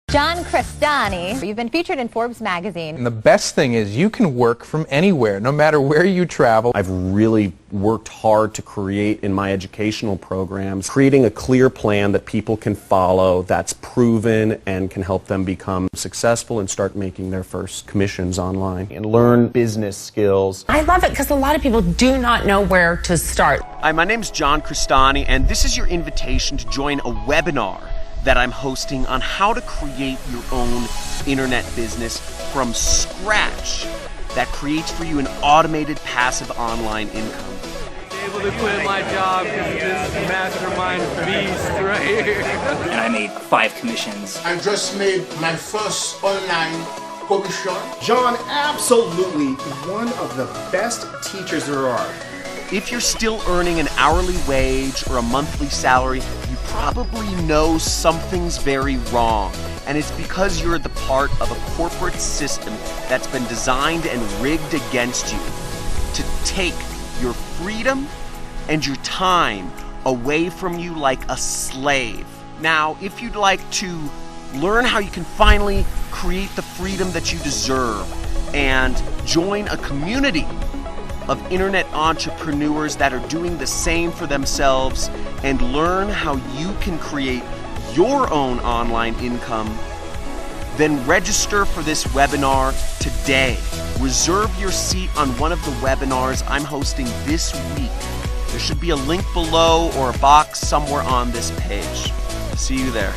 John Crestani, you've been featured in Forbes magazine. And the best thing is you can work from anywhere, no matter where you travel. I've really worked hard to create in my educational programs, creating a clear plan that people can follow, that's proven and can help them become successful and start making their first commissions online and learn business skills. I love it because a lot of people do not know where to start. Hi, my name's John Crestani, and this is your invitation to join a webinar that I'm hosting on how to create your own internet business from scratch that creates for you an automated passive online income. Able to quit my job because of this mastermind beast right here. And I made 5 commissions. I just made my first online commission. John, absolutely one of the best teachers there are. If you're still earning an hourly wage or a monthly salary, you probably know something's very wrong. And it's because you're the part of a corporate system that's been designed and rigged against you to take your freedom and your time away from you like a slave. Now, if you'd like to learn how you can finally create the freedom that you deserve and join a community of internet entrepreneurs that are doing the same for themselves and learn how you can create your own online income, then register for this webinar today. Reserve your seat on one of the webinars I'm hosting this week. There should be a link below or a box somewhere on this page. See you there.